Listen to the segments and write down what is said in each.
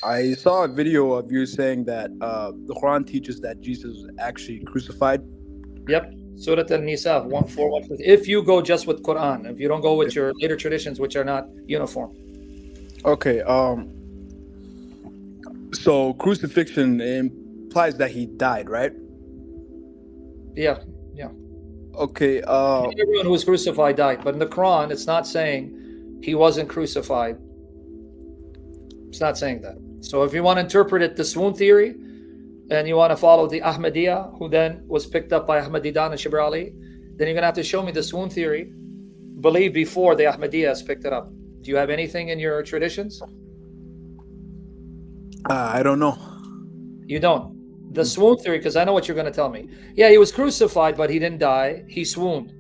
I saw a video of you saying that the Quran teaches that Jesus was actually crucified. Yep. Surah An-Nisa 1:4. If you go just with Quran, if you don't go with If, your later traditions, which are not uniform. okay. So crucifixion implies that he died, right? Yeah. Yeah. Okay. Everyone who was crucified died, but in the Quran, it's not saying he wasn't crucified. It's not saying that. So if you want to interpret it the swoon theory, and you want to follow the Ahmadiyya, who then was picked up by Ahmadidan and Shibr Ali, then you're going to have to show me the swoon theory believed before the Ahmadiyyas picked it up. Do you have anything in your traditions? I don't know. You don't. The swoon theory, because I know what you're going to tell me. Yeah, he was crucified, but he didn't die. He swooned.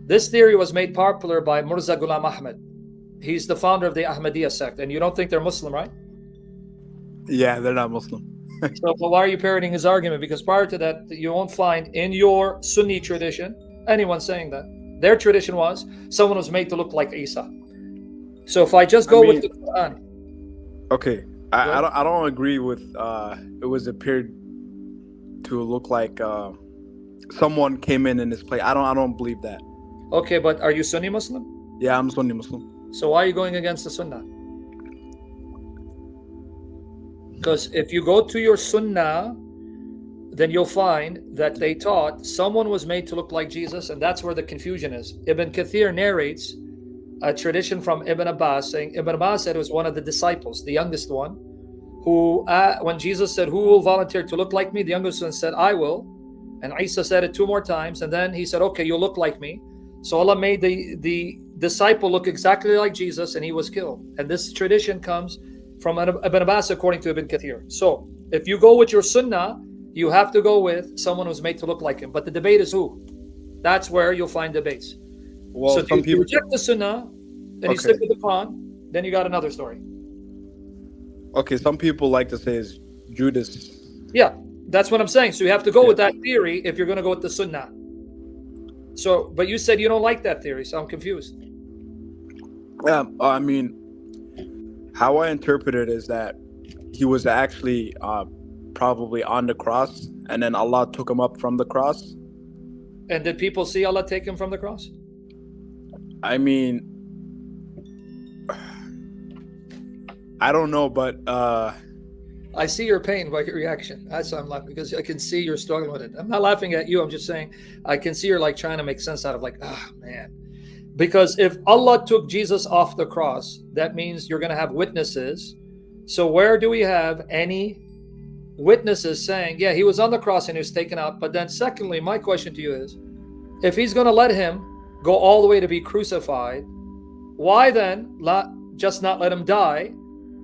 This theory was made popular by Mirza Ghulam Ahmad. He's the founder of the Ahmadiyya sect, and you don't think they're Muslim, right? Yeah, they're not Muslim. So why are you parroting his argument? Because prior to that, you won't find in your Sunni tradition anyone saying that. Their tradition was someone was made to look like Isa. So if I just go with the Quran. Okay. I don't agree with it was appeared to look like someone came in his place. I don't believe that. Okay, but are you Sunni Muslim? Yeah, I'm Sunni Muslim. So why are you going against the Sunnah? Because if you go to your Sunnah, then you'll find that they taught someone was made to look like Jesus, and that's where the confusion is. Ibn Kathir narrates a tradition from Ibn Abbas, saying Ibn Abbas said it was one of the disciples, the youngest one, who, when Jesus said, "Who will volunteer to look like me?" the youngest one said, "I will." And Isa said it 2 more times, and then he said, "Okay, you'll look like me." So Allah made the disciple look exactly like Jesus, and he was killed. And this tradition comes from Ibn Abbas according to Ibn Kathir. So if you go with your Sunnah, you have to go with someone who's made to look like him. But the debate is who? That's where you'll find debates. Well, so if you reject the Sunnah and you stick with the Quran, then you got another story. Okay, some people like to say it's Judas. Yeah, that's what I'm saying. So you have to go with that theory if you're going to go with the Sunnah. So, but you said you don't like that theory, so I'm confused. Yeah, I mean, how I interpret it is that he was actually probably on the cross, and then Allah took him up from the cross. And did people see Allah take him from the cross? I mean, I don't know, but I see your pain by your reaction. That's why I'm laughing, because I can see you're struggling with it. I'm not laughing at you. I'm just saying I can see you're like trying to make sense out of like, man. Because if Allah took Jesus off the cross, that means you're going to have witnesses. So where do we have any witnesses saying, yeah, he was on the cross and he was taken out? But then secondly, my question to you is, if he's going to let him go all the way to be crucified, why then just not let him die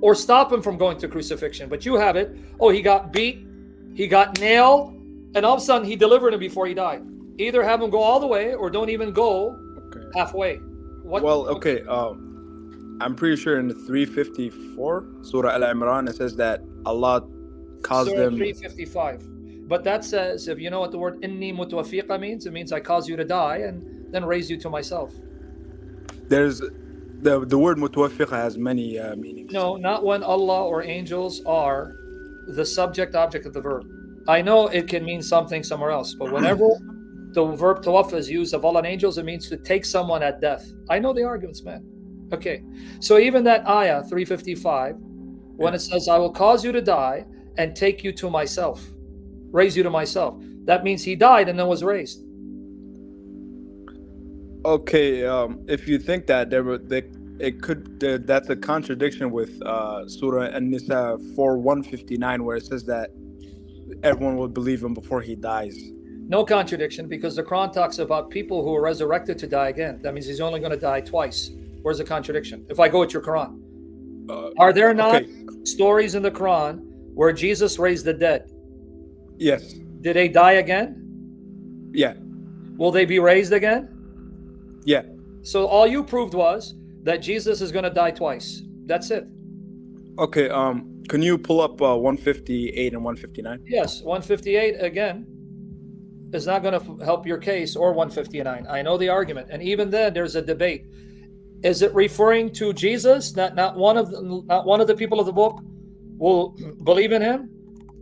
or stop him from going to crucifixion? But you have it. Oh, he got beat, he got nailed, and all of a sudden he delivered him before he died. Either have him go all the way or don't even go halfway. Okay. I'm pretty sure in the 354 Surah Al-Imran it says that Allah caused them. 355. But that says, if you know what the word inni mutawaffiqa means, it means I cause you to die and then raise you to myself. There's the word mutawaffiqa has many meanings. No, not when Allah or angels are the subject object of the verb. I know it can mean something somewhere else, but whenever the verb tawaffa is used of Allah and angels, it means to take someone at death. I know the arguments, man. Okay, so even that ayah 355, when it says I will cause you to die and take you to myself, raise you to myself, that means he died and then was raised. Okay, if you think that that's a contradiction with Surah An-Nisa 4:159, where it says that everyone will believe him before he dies. No contradiction, because the Quran talks about people who are resurrected to die again. That means he's only going to die twice. Where's the contradiction? If I go with your Quran, are there not stories in the Quran where Jesus raised the dead? Yes. Did they die again? Yeah. Will they be raised again? Yeah. So all you proved was that Jesus is going to die twice. That's it. Okay. Can you pull up 158 and 159? Yes, 158 again is not going to help your case, or 159. I know the argument, and even then there's a debate. Is it referring to Jesus, not one of the people of the book, will believe in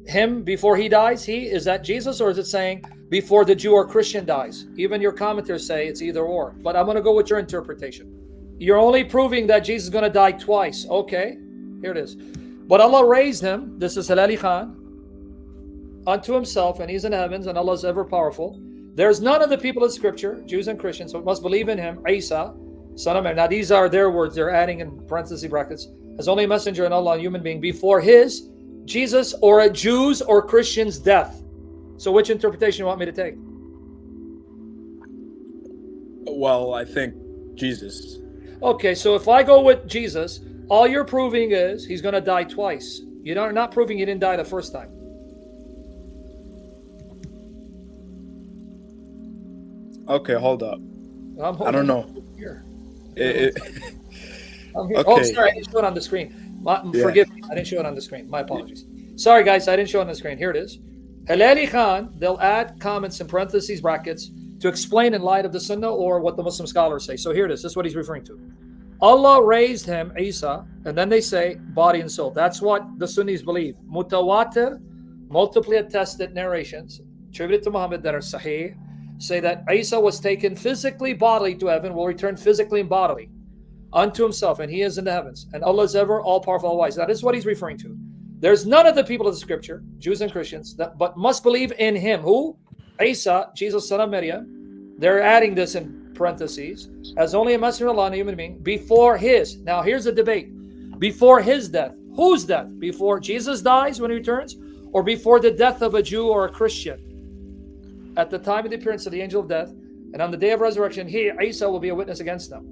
him before he dies? Is that Jesus, or is it saying before the Jew or Christian dies? Even your commenters say it's either or, but I'm going to go with your interpretation. You're only proving that Jesus is going to die twice. Okay, here it is. But Allah raised him, this is Hilali Khan, unto himself, and he's in heavens, and Allah is ever powerful. There's none of the people of Scripture, Jews and Christians, so must believe in him, Isa, son of Mary. Now these are their words, they're adding in parenthesis brackets, as only a messenger and Allah, a human being, before his, Jesus, or a Jew's or Christian's death. So which interpretation you want me to take? Well, I think Jesus. Okay, so if I go with Jesus, all you're proving is he's going to die twice. You're not proving he didn't die the first time. Okay, hold up. I don't know. Here. It, I'm here. Okay. Oh, sorry, I didn't show it on the screen. Forgive me, I didn't show it on the screen. My apologies. Sorry, guys, I didn't show it on the screen. Here it is. Hilali Khan, they'll add comments in parentheses, brackets, to explain in light of the Sunnah or what the Muslim scholars say. So here it is. This is what he's referring to. Allah raised him, Isa, and then they say body and soul. That's what the Sunnis believe. Mutawatir, multiply attested narrations attributed to Muhammad that are sahih, say that Isa was taken physically, bodily to heaven, will return physically and bodily unto himself, and he is in the heavens. And Allah is ever all-powerful, all-wise. That is what he's referring to. There's none of the people of the Scripture, Jews and Christians, but must believe in him. Who? Isa, Jesus, son of Maryam. They're adding this in parentheses, as only a messenger of Allah, a human being, before his. Now here's the debate. Before his death. Whose death? Before Jesus dies when he returns, or before the death of a Jew or a Christian? At the time of the appearance of the angel of death, and on the day of resurrection, he, Isa, will be a witness against them.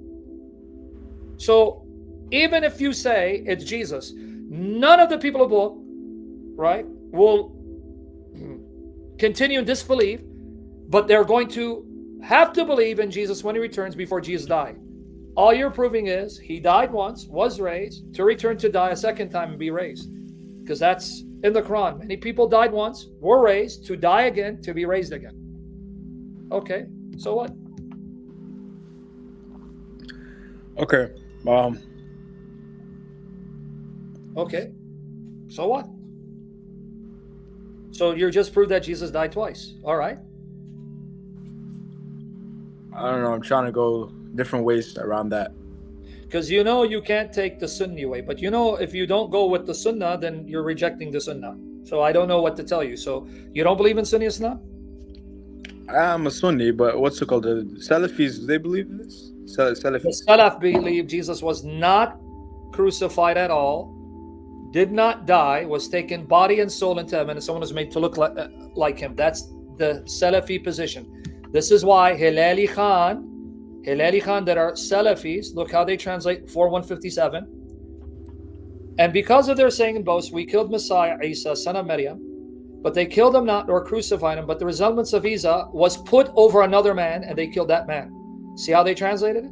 So even if you say it's Jesus, none of the people of the book, right, will continue in disbelief, but they're going to have to believe in Jesus when he returns before Jesus died. All you're proving is he died once, was raised, to return to die a second time and be raised. Because that's in the Quran. Many people died once, were raised, to die again, to be raised again. Okay, so what? Okay. Okay, so what? So you're just proved that Jesus died twice. All right. I don't know. I'm trying to go different ways around that. Because you know you can't take the Sunni way. But you know if you don't go with the Sunnah, then you're rejecting the Sunnah. So I don't know what to tell you. So you don't believe in Sunni Islam? I'm a Sunni, but what's it called? The Salafis, do they believe in this? Salafis. The Salaf believe Jesus was not crucified at all, did not die, was taken body and soul into heaven, and someone was made to look like him. That's the Salafi position. This is why Hilali Khan, that are Salafis, look how they translate 4157. And because of their saying and boast, we killed Messiah Isa, son of Maryam, but they killed him not nor crucified him, but the resemblance of Isa was put over another man, and they killed that man. See how they translated it?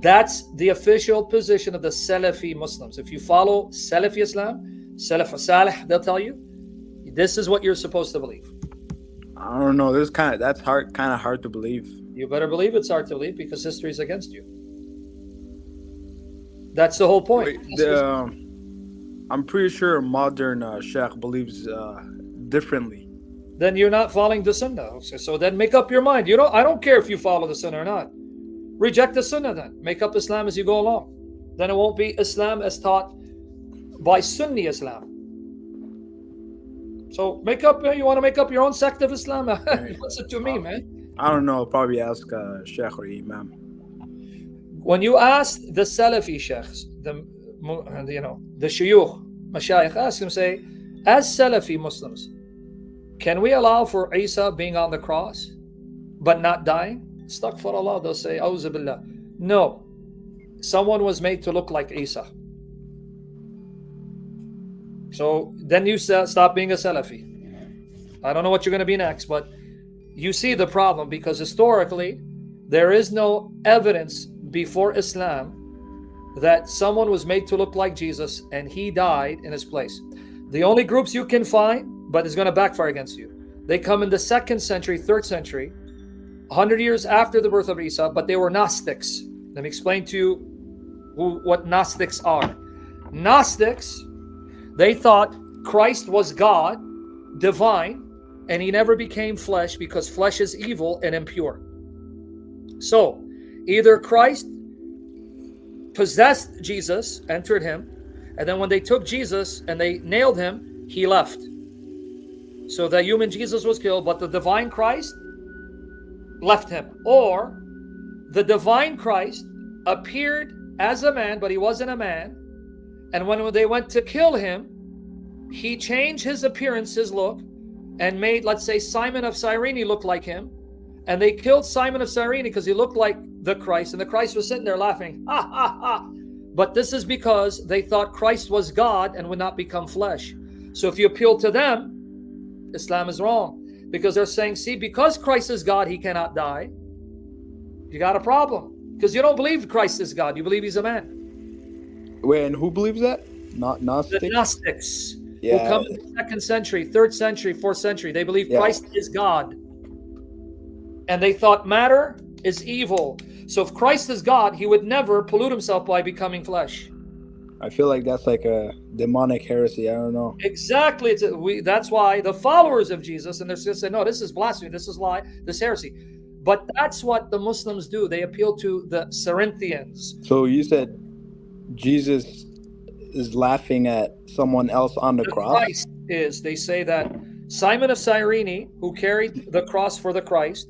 That's the official position of the Salafi Muslims. If you follow Salafi Islam, Salaf Salih, they'll tell you, this is what you're supposed to believe. I don't know. That's kind of hard to believe. You better believe it's hard to believe because history is against you. That's the whole point. Wait, I'm pretty sure modern Sheikh believes differently. Then you're not following the Sunnah. So then make up your mind. You know, I don't care if you follow the Sunnah or not. Reject the Sunnah then. Make up Islam as you go along. Then it won't be Islam as taught by Sunni Islam. So you want to make up your own sect of Islam? Listen to me, man. I don't know. Probably ask Sheikh or Imam. When you ask the Salafi Sheikhs, the Shuyukh, Mashayikh, ask them, say, as Salafi Muslims, can we allow for Isa being on the cross but not dying? Astaghfirullah, they'll say, Auzu billah. No. Someone was made to look like Isa. So then you stop being a Salafi. I don't know what you're going to be next, but you see the problem because historically there is no evidence before Islam that someone was made to look like Jesus and he died in his place. The only groups you can find, but it's going to backfire against you, they come in the 2nd century, 3rd century, 100 years after the birth of Isa, but they were Gnostics. Let me explain to you what Gnostics are. Gnostics They thought Christ was God, divine, and he never became flesh because flesh is evil and impure. So either Christ possessed Jesus, entered him, and then when they took Jesus and they nailed him, he left. So the human Jesus was killed, but the divine Christ left him. Or the divine Christ appeared as a man, but he wasn't a man. And when they went to kill him, he changed his appearance, his look, and made, let's say, Simon of Cyrene look like him. And they killed Simon of Cyrene because he looked like the Christ, and the Christ was sitting there laughing. Ha ha ha. But this is because they thought Christ was God and would not become flesh. So if you appeal to them, Islam is wrong, because they're saying, see, because Christ is God, he cannot die. You got a problem, because you don't believe Christ is God. You believe he's a man. Wait, and who believes that? Not Gnostic? The Gnostics, yeah, who come in the 2nd century, 3rd century, 4th century, they believe Christ is God. And they thought matter is evil. So if Christ is God, he would never pollute himself by becoming flesh. I feel like that's like a demonic heresy. I don't know. Exactly. That's why the followers of Jesus, and they're just saying, no, this is blasphemy, this is lie, this heresy. But that's what the Muslims do. They appeal to the Cerinthians. So you said Jesus is laughing at someone else on the cross? Christ is. They say that Simon of Cyrene, who carried the cross for the Christ,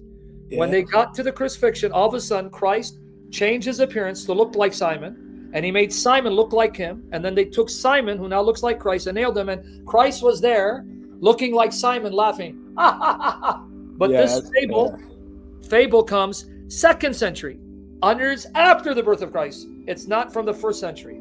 when they got to the crucifixion, all of a sudden Christ changed his appearance to look like Simon, and he made Simon look like him. And then they took Simon, who now looks like Christ, and nailed him. And Christ was there looking like Simon, laughing. Ha, ha, ha, ha. But this fable comes 2nd century, hundreds after the birth of Christ. It's not from the 1st century.